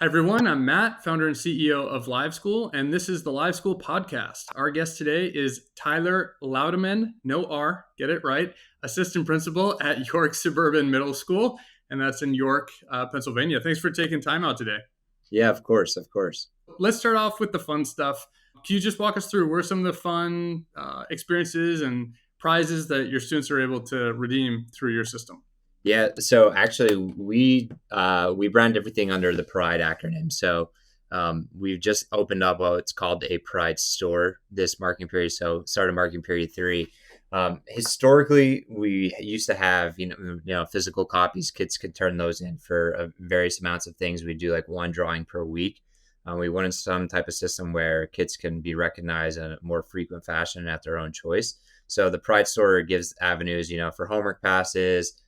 Hi, everyone. I'm Matt, founder and CEO of LiveSchool, and this is the LiveSchool podcast. Our guest today is Tyler Lauderman, no R, get it right, assistant principal at York Suburban Middle School, and that's in York, Pennsylvania. Thanks for taking time out today. Yeah, of course, of course. Let's start off with the fun stuff. Can you just walk us through where some of the fun experiences and prizes that your students are able to redeem through your system? Yeah, so actually we brand everything under the Pride acronym. So we've just opened up what's called a Pride store this marketing period. So started marketing period 3. Historically, we used to have physical copies. Kids could turn those in for various amounts of things. We do like one drawing per week. We wanted some type of system where kids can be recognized in a more frequent fashion at their own choice. So the Pride store gives avenues, for homework passes.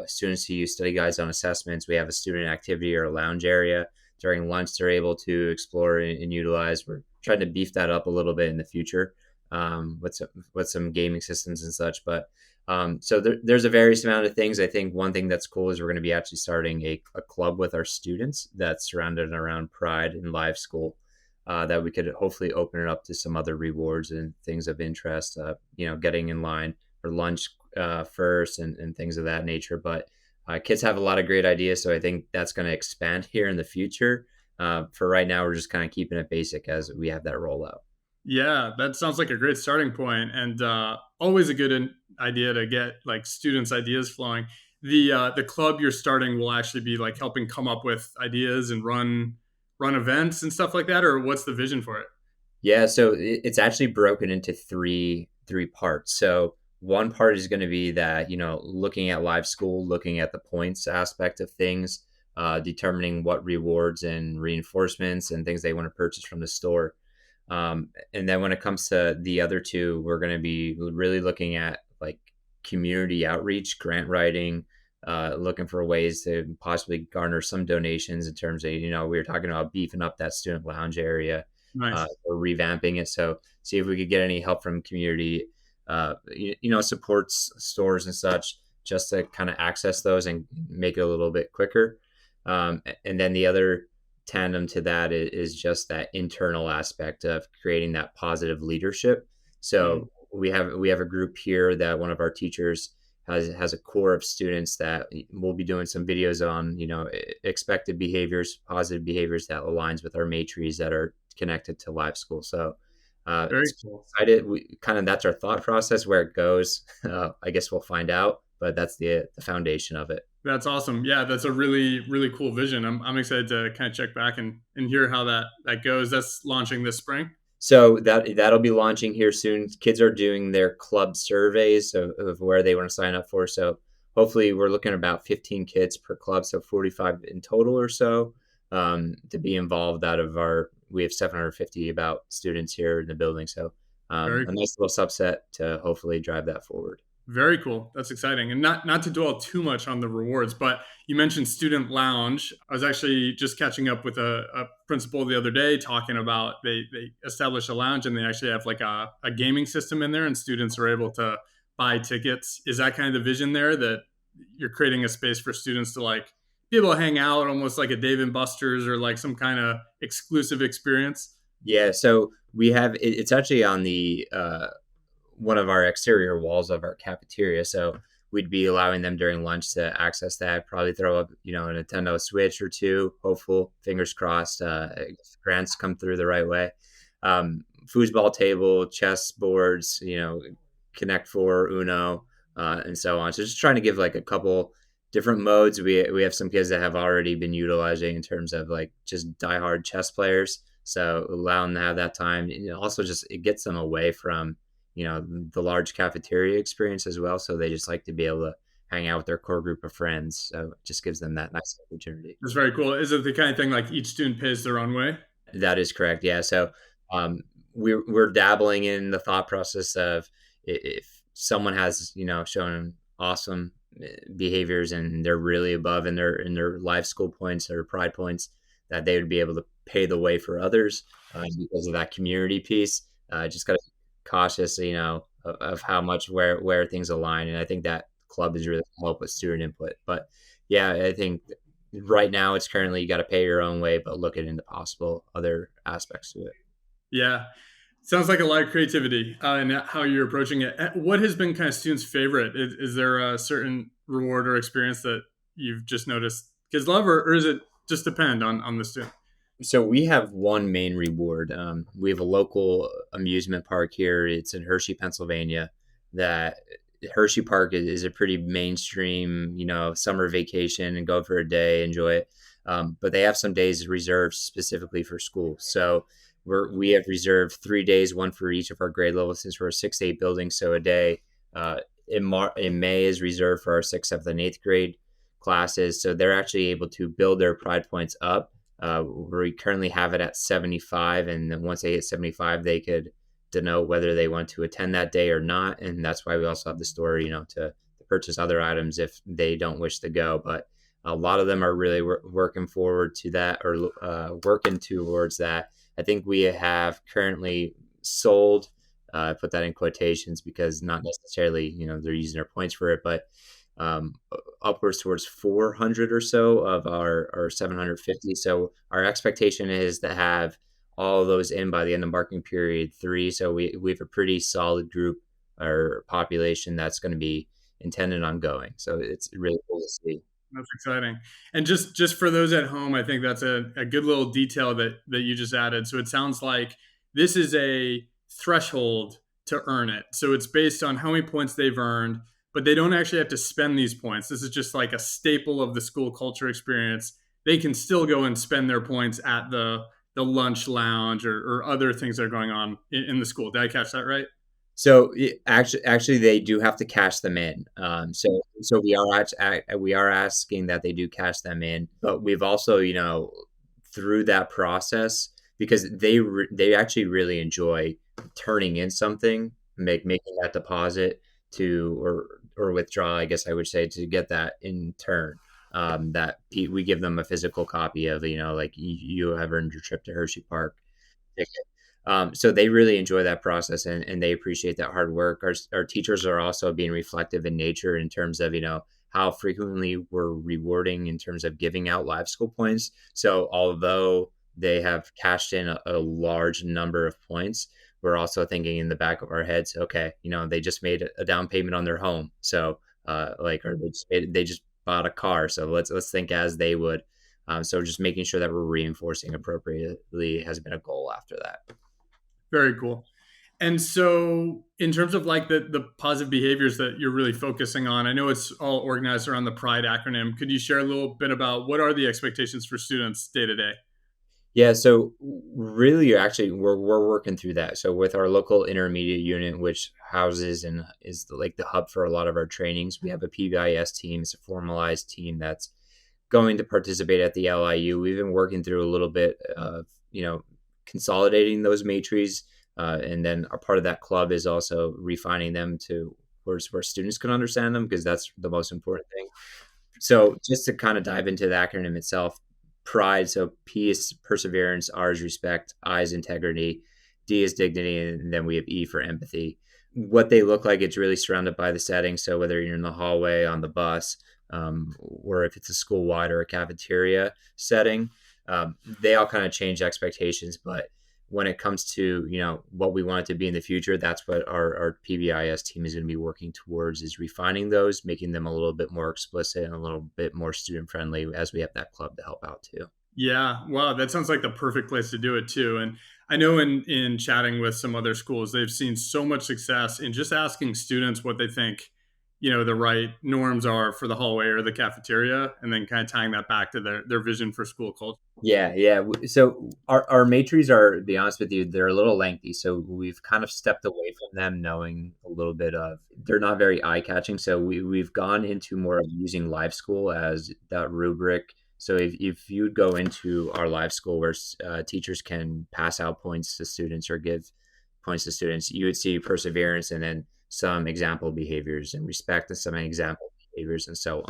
Students who use study guides on assessments. We have a student activity or a lounge area. During lunch, they're able to explore and utilize. We're trying to beef that up a little bit in the future with some gaming systems and such. But so there's a various amount of things. I think one thing that's cool is we're going to be actually starting a club with our students that's surrounded around Pride and LiveSchool. That we could hopefully open it up to some other rewards and things of interest, getting in line for lunch first and things of that nature. But kids have a lot of great ideas. So I think that's going to expand here in the future. For right now, we're just kind of keeping it basic as we have that rollout. Yeah, that sounds like a great starting point, and always a good idea to get like students' ideas flowing. The club you're starting will actually be like helping come up with ideas and run events and stuff like that, or what's the vision for it? Yeah, so it's actually broken into three parts. So one part is going to be that, looking at LiveSchool, looking at the points aspect of things, determining what rewards and reinforcements and things they want to purchase from the store. And then when it comes to the other two, we're going to be really looking at like community outreach, grant writing, looking for ways to possibly garner some donations in terms of, we were talking about beefing up that student lounge area, Nice. or revamping it. So see if we could get any help from community, supports stores and such, just to kind of access those and make it a little bit quicker. And then the other tandem to that is just that internal aspect of creating that positive leadership. So we have a group here that one of our teachers has a core of students that we'll be doing some videos on, expected behaviors, positive behaviors that aligns with our matrices that are connected to LiveSchool. So Very it's cool. excited. That's our thought process. Where it goes, I guess we'll find out. But that's the foundation of it. That's awesome. Yeah, that's a really, really cool vision. I'm excited to kind of check back and hear how that goes. That's launching this spring. So that'll be launching here soon. Kids are doing their club surveys of where they want to sign up for. So hopefully we're looking at about 15 kids per club, so 45 in total or so, to be involved we have 750 about students here in the building. So Very a cool. nice little subset to hopefully drive that forward. Very cool. That's exciting. And not to dwell too much on the rewards, but you mentioned student lounge. I was actually just catching up with a principal the other day talking about they established a lounge and they actually have like a gaming system in there and students are able to buy tickets. Is that kind of the vision there, that you're creating a space for students to like be able to hang out almost like a Dave and Buster's or like some kind of exclusive experience? Yeah, so we have it's actually on the one of our exterior walls of our cafeteria. So we'd be allowing them during lunch to access that, probably throw up, a Nintendo Switch or two, hopeful, fingers crossed, grants come through the right way. Foosball table, chess boards, Connect Four, Uno, and so on. So just trying to give like a couple different modes. We have some kids that have already been utilizing in terms of like just diehard chess players. So allow them to have that time. Also just it gets them away from the large cafeteria experience as well. So they just like to be able to hang out with their core group of friends. So it just gives them that nice opportunity. It's very cool. Is it the kind of thing like each student pays their own way? That is correct. Yeah. So we're dabbling in the thought process of if someone has, shown awesome behaviors and they're really above in their LiveSchool points or pride points, that they would be able to pay the way for others because of that community piece. Just got to be cautious, of how much where things align. And I think that club is really help with student input. But yeah, I think right now it's currently you got to pay your own way, but looking into possible other aspects to it. Yeah. Sounds like a lot of creativity in how you're approaching it. What has been kind of students' favorite? Is there a certain reward or experience that you've just noticed kids love, or is it just depend on the student? So we have one main reward. We have a local amusement park here. It's in Hershey, Pennsylvania. That Hershey Park is a pretty mainstream, summer vacation and go for a day, enjoy it. But they have some days reserved specifically for school. So we have reserved 3 days, one for each of our grade levels, since we're a 6 to 8 building. So a day in May is reserved for our sixth, seventh, and eighth grade classes. So they're actually able to build their pride points up. We currently have it at 75, and then once they hit 75, they could denote whether they want to attend that day or not. And that's why we also have the store, to purchase other items if they don't wish to go. But a lot of them are really working forward to that, or working towards that. I think we have currently sold, put that in quotations because not necessarily, they're using their points for it, but um, upwards towards 400 or so of our 750. So our expectation is to have all of those in by the end of marketing period 3. So we have a pretty solid group or population that's going to be intended on going. So it's really cool to see. That's exciting. And just for those at home, I think that's a good little detail that you just added. So it sounds like this is a threshold to earn it. So it's based on how many points they've earned, but they don't actually have to spend these points. This is just like a staple of the school culture experience. They can still go and spend their points at the lunch lounge or other things that are going on in the school. Did I catch that right? So actually, they do have to cash them in. So we are asking that they do cash them in, but we've also, through that process, because they actually really enjoy turning in something, making that deposit to or withdraw, I guess I would say, to get that in turn. That we give them a physical copy of, like you have earned your trip to Hershey Park ticket. So they really enjoy that process, and they appreciate that hard work. Our teachers are also being reflective in nature in terms of, how frequently we're rewarding in terms of giving out LiveSchool points. So although they have cashed in a large number of points, we're also thinking in the back of our heads, okay, they just made a down payment on their home. So or they just bought a car. So let's think as they would. So just making sure that we're reinforcing appropriately has been a goal after that. Very cool. And so, in terms of like the positive behaviors that you're really focusing on, I know it's all organized around the Pride acronym. Could you share a little bit about what are the expectations for students day to day? Yeah, so really, actually, we're working through that. So with our local intermediate unit, which houses and is like the hub for a lot of our trainings, we have a PBIS team. It's a formalized team that's going to participate at the LIU. We've been working through a little bit of consolidating those matrices, and then a part of that club is also refining them to where students can understand them, because that's the most important thing. So just to kind of dive into the acronym itself, pride. So P is perseverance, R is respect, I is integrity, D is dignity, and then we have E for empathy. What they look like, it's really surrounded by the setting. So whether you're in the hallway, on the bus, or if it's a school wide or a cafeteria setting, they all kind of change expectations. But when it comes to what we want it to be in the future, that's what our PBIS team is going to be working towards, is refining those, making them a little bit more explicit and a little bit more student friendly, as we have that club to help out too. Yeah, wow, that sounds like the perfect place to do it too. And I know in chatting with some other schools, they've seen so much success in just asking students what they think, the right norms are for the hallway or the cafeteria, and then kind of tying that back to their vision for school culture. Yeah, yeah. So our matrices are, to be honest with you, they're a little lengthy. So we've kind of stepped away from them, knowing a little bit of they're not very eye catching. So we've gone into more of using LiveSchool as that rubric. So if you'd go into our LiveSchool where teachers can pass out points to students or give points to students, you would see perseverance and then some example behaviors, and respect and some example behaviors, and so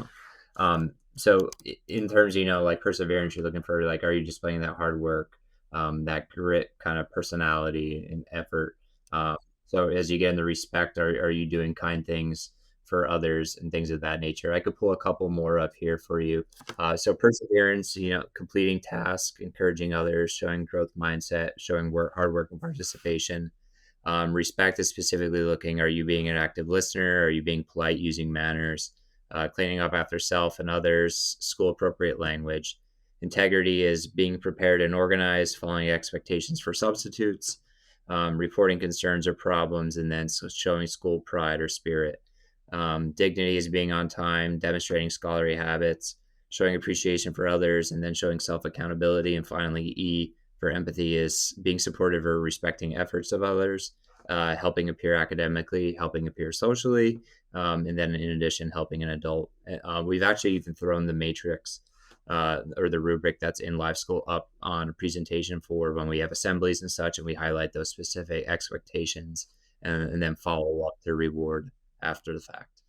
on. So in terms, like perseverance, you're looking for like, are you displaying that hard work, that grit, kind of personality and effort? So as you get in the respect, are you doing kind things for others and things of that nature. I could pull a couple more up here for you. So perseverance, completing tasks, encouraging others, showing growth mindset, showing hard work and participation. Respect is specifically looking, are you being an active listener? Are you being polite, using manners? Cleaning up after self and others, school appropriate language. Integrity is being prepared and organized, following expectations for substitutes, reporting concerns or problems, and then showing school pride or spirit. Dignity is being on time, demonstrating scholarly habits, showing appreciation for others, and then showing self accountability. And finally, E for empathy is being supportive or respecting efforts of others, helping appear academically, helping appear socially, and then in addition, helping an adult. We've actually even thrown the matrix or the rubric that's in LiveSchool up on a presentation for when we have assemblies and such, and we highlight those specific expectations and then follow up to reward after the fact.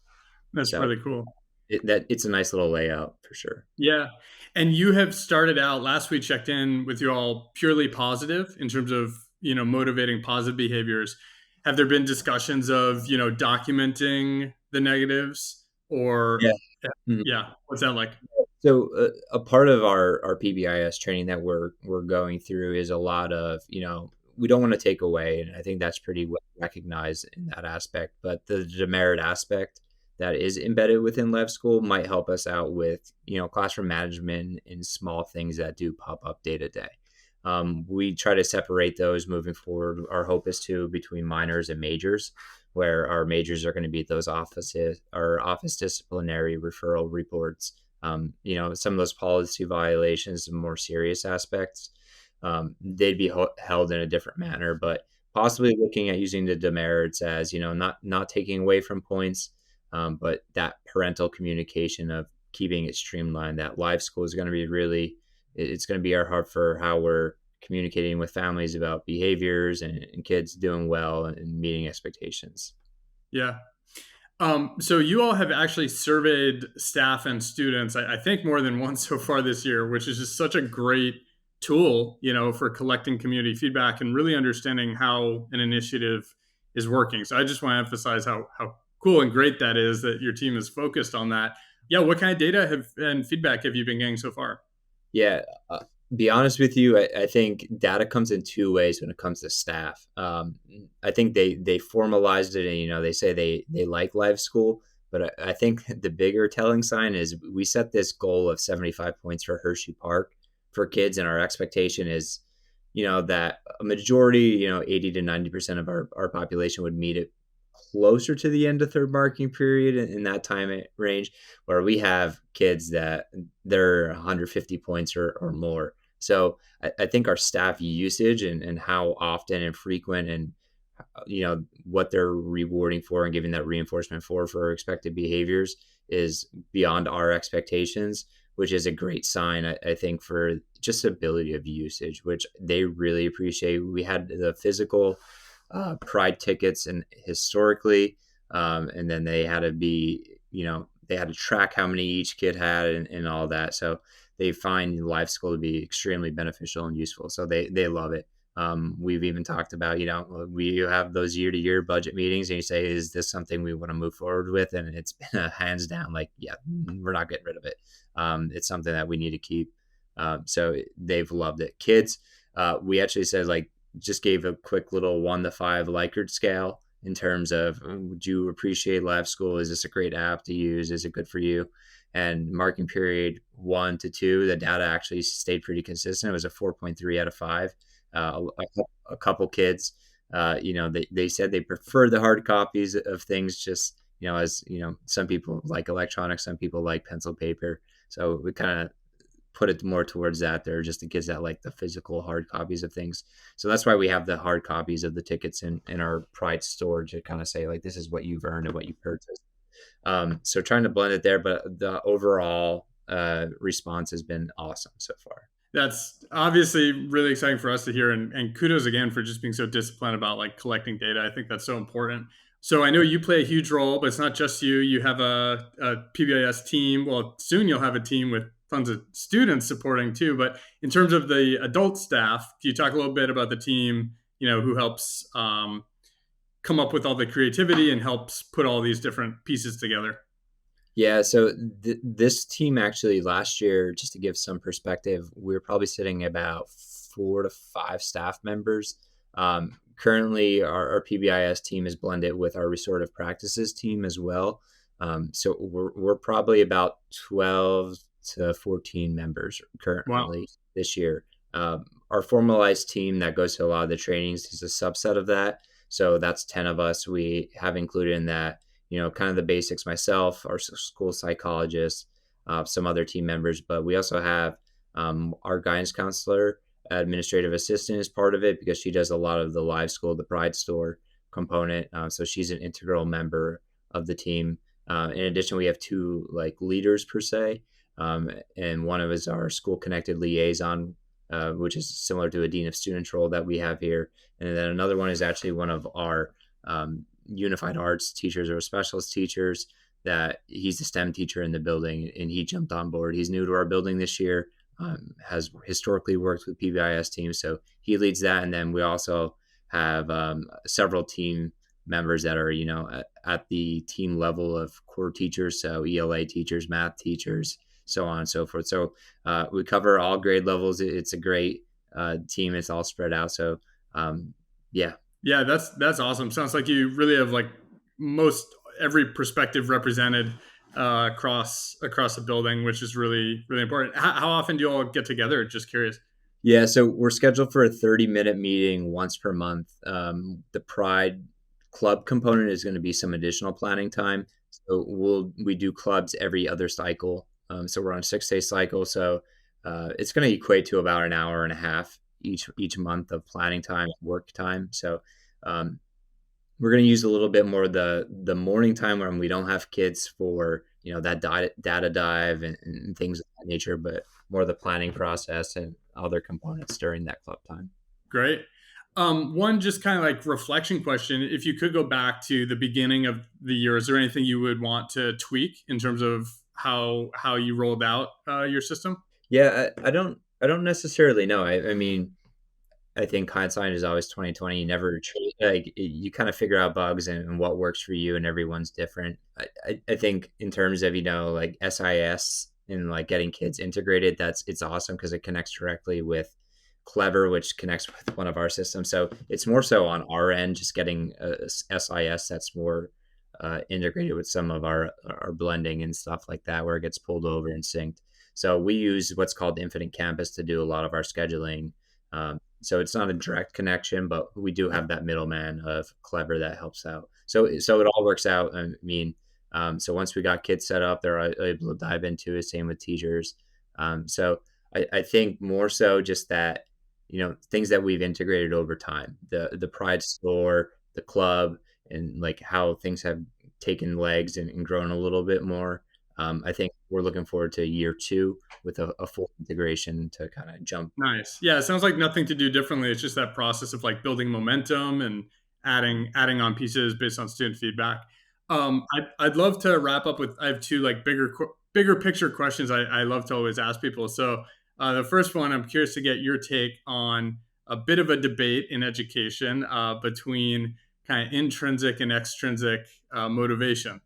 That's So really cool. it's a nice little layout for sure. Yeah. And you have started out, last we checked in with you all, purely positive in terms of, motivating positive behaviors. Have there been discussions of, documenting the negatives or, Yeah. Mhm. yeah, what's that like? So a part of our PBIS training that we're going through is a lot of, we don't want to take away, and I think that's pretty well recognized in that aspect. But the demerit aspect that is embedded within LiveSchool might help us out with, classroom management and small things that do pop up day to day. We try to separate those moving forward. Our hope is to between minors and majors, where our majors are going to be those offices or office disciplinary referral reports. Some of those policy violations and more serious aspects, they'd be held in a different manner, but possibly looking at using the demerits as, not taking away from points, but that parental communication of keeping it streamlined. That LiveSchool is going to be it's going to be our hub for how we're communicating with families about behaviors and kids doing well and meeting expectations. Yeah. So you all have actually surveyed staff and students, I think more than once so far this year, which is just such a great tool, for collecting community feedback and really understanding how an initiative is working. So I just want to emphasize how cool and great that is that your team is focused on that. Yeah. What kind of data and feedback have you been getting so far? Yeah, be honest with you, I think data comes in two ways when it comes to staff. I think they formalized it, and they say they like LiveSchool, but I think the bigger telling sign is we set this goal of 75 points for Hershey Park for kids, and our expectation is, that a majority, 80 to 90% of our population would meet it closer to the end of third marking period in that time range, where we have kids that they're 150 points or more. So I think our staff usage and how often and frequent and what they're rewarding for and giving that reinforcement for expected behaviors is beyond our expectations, which is a great sign, I think, for just ability of usage, which they really appreciate. We had the physical pride tickets and historically, and then they had to be, they had to track how many each kid had and all that. So they find LiveSchool to be extremely beneficial and useful. So they love it. We've even talked about, we have those year-to-year budget meetings, and you say, is this something we want to move forward with? And it's been a hands down, like, yeah, we're not getting rid of it. It's something that we need to keep. So they've loved it. Kids, we actually said, like, just gave a quick little 1 to 5 Likert scale in terms of, would you appreciate LiveSchool? Is this a great app to use? Is it good for you? And marking period 1 to 2, the data actually stayed pretty consistent. It was a 4.3 out of 5. A couple kids, they said they prefer the hard copies of things, just, as some people like electronics, some people like pencil paper. So we kind of put it more towards that. There are just the kids that like the physical hard copies of things. So that's why we have the hard copies of the tickets in our Pride store to kind of say, like, this is what you've earned and what you purchased. So trying to blend it there, but the overall response has been awesome so far. That's obviously really exciting for us to hear, and kudos again for just being so disciplined about like collecting data. I think that's so important. So I know you play a huge role, but it's not just you. You have a PBIS team. Well, soon you'll have a team with tons of students supporting too. But in terms of the adult staff, can you talk a little bit about the team, who helps come up with all the creativity and helps put all these different pieces together? Yeah, so this team actually last year, just to give some perspective, we were probably sitting about 4 to 5 staff members. Currently, our PBIS team is blended with our restorative practices team as well. So we're probably about 12 to 14 members Wow. currently this year. Our formalized team that goes to a lot of the trainings is a subset of that. So that's 10 of us. We have included in that, kind of the basics myself, our school psychologist, some other team members, but we also have our guidance counselor, administrative assistant is part of it because she does a lot of the LiveSchool, the Pride Store component. So she's an integral member of the team. In addition, we have two like leaders per se, and one of us is our school connected liaison, which is similar to a dean of students role that we have here, and then another one is actually one of our unified arts teachers or specialist teachers that he's a STEM teacher in the building and he jumped on board. He's new to our building this year, has historically worked with PBIS teams. So he leads that. And then we also have several team members that are, at the team level of core teachers. So ELA teachers, math teachers, so on and so forth. So we cover all grade levels. It's a great team. It's all spread out. So yeah. Yeah, that's awesome. Sounds like you really have like most every perspective represented across the building, which is really really important. How often do you all get together? Just curious. Yeah, so we're scheduled for a 30-minute meeting once per month. The Pride Club component is going to be some additional planning time. So we do clubs every other cycle. So we're on a 6-day cycle. So it's going to equate to about an hour and a half each month of planning time, work time. So we're going to use a little bit more the morning time when we don't have kids for that data dive and things of that nature, but more the planning process and other components during that club time. Great. One just kind of like reflection question. If you could go back to the beginning of the year, is there anything you would want to tweak in terms of how you rolled out your system? Yeah, I don't necessarily know. I mean, I think hindsight is always 2020. You never like you kind of figure out bugs and what works for you, and everyone's different. I think in terms of like SIS and like getting kids integrated, it's awesome because it connects directly with Clever, which connects with one of our systems. So it's more so on our end, just getting a SIS that's more integrated with some of our blending and stuff like that, where it gets pulled over and synced. So we use what's called Infinite Campus to do a lot of our scheduling. So it's not a direct connection, but we do have that middleman of Clever that helps out. So it all works out. I mean, so once we got kids set up, they're able to dive into it. Same with teachers. So I think more so just that things that we've integrated over time, the Pride Store, the club, and like how things have taken legs and grown a little bit more. I think we're looking forward to year 2 with a full integration to kind of jump. Nice. Yeah, it sounds like nothing to do differently. It's just that process of like building momentum and adding on pieces based on student feedback. I'd love to wrap up with I have two like bigger picture questions I love to always ask people. So the first one, I'm curious to get your take on a bit of a debate in education between kind of intrinsic and extrinsic motivation.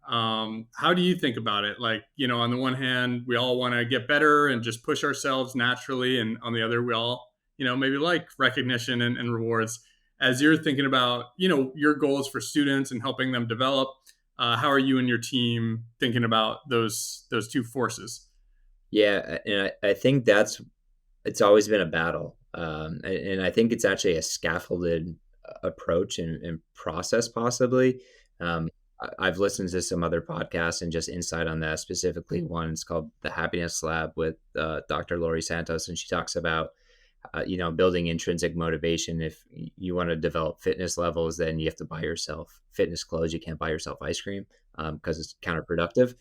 How do you think about it? Like, on the one hand, we all want to get better and just push ourselves naturally. And on the other, we all, maybe like recognition and rewards. As you're thinking about, your goals for students and helping them develop, how are you and your team thinking about those two forces? Yeah, and I think it's always been a battle, and I think it's actually a scaffolded approach and process possibly. I've listened to some other podcasts and just insight on that. Specifically, one it's called the Happiness Lab with Dr. Lori Santos, and she talks about building intrinsic motivation. If you want to develop fitness levels, then you have to buy yourself fitness clothes. You can't buy yourself ice cream because it's counterproductive.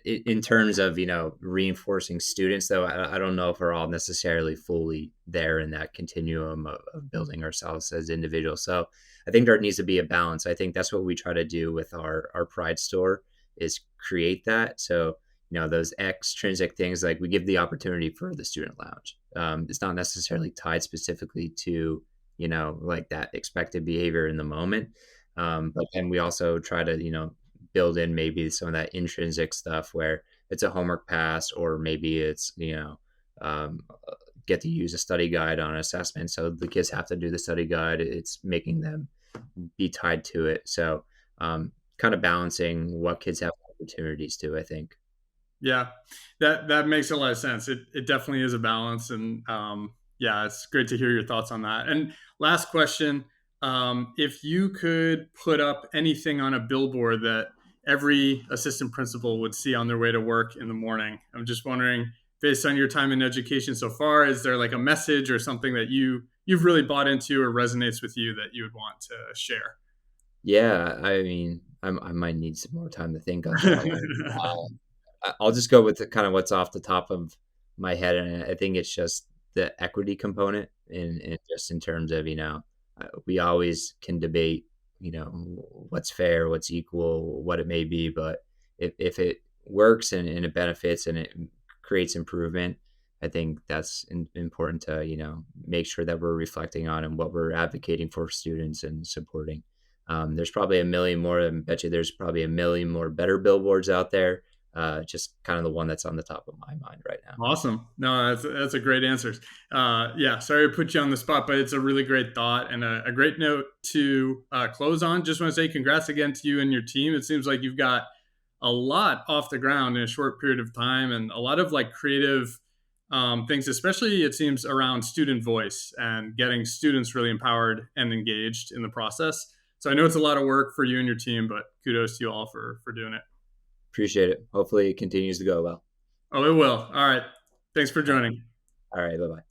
In terms of reinforcing students, though, I don't know if we're all necessarily fully there in that continuum of building ourselves as individuals. So I think there needs to be a balance. I think that's what we try to do with our Pride store is create that. So those extrinsic things, like we give the opportunity for the student lounge. It's not necessarily tied specifically to like that expected behavior in the moment. But then we also try to, build in maybe some of that intrinsic stuff where it's a homework pass, or maybe it's, um, get to use a study guide on assessment. So the kids have to do the study guide. It's making them be tied to it. So kind of balancing what kids have opportunities to, I think. Yeah, that makes a lot of sense. It definitely is a balance, and yeah, it's great to hear your thoughts on that. And last question: if you could put up anything on a billboard that every assistant principal would see on their way to work in the morning, I'm just wondering, based on your time in education so far, is there like a message or something that you've really bought into or resonates with you that you would want to share? Yeah, I mean, I might need some more time to think on that one. I'll just go with the kind of what's off the top of my head, and I think it's just the equity component, in just in terms of, we always can debate, what's fair, what's equal, what it may be, but if it works and it benefits and it creates improvement, I think that's important to, make sure that we're reflecting on and what we're advocating for students and supporting. There's probably a million more. I bet you there's probably a million more better billboards out there. Just kind of the one that's on the top of my mind right now. Awesome. No, that's a great answer. Yeah, sorry to put you on the spot, but it's a really great thought and a great note to close on. Just want to say congrats again to you and your team. It seems like you've got a lot off the ground in a short period of time, and a lot of like creative things, especially it seems around student voice and getting students really empowered and engaged in the process. So I know it's a lot of work for you and your team, but kudos to you all for doing it. Appreciate it. Hopefully it continues to go well. Oh, it will. All right. Thanks for joining. All right. Bye bye.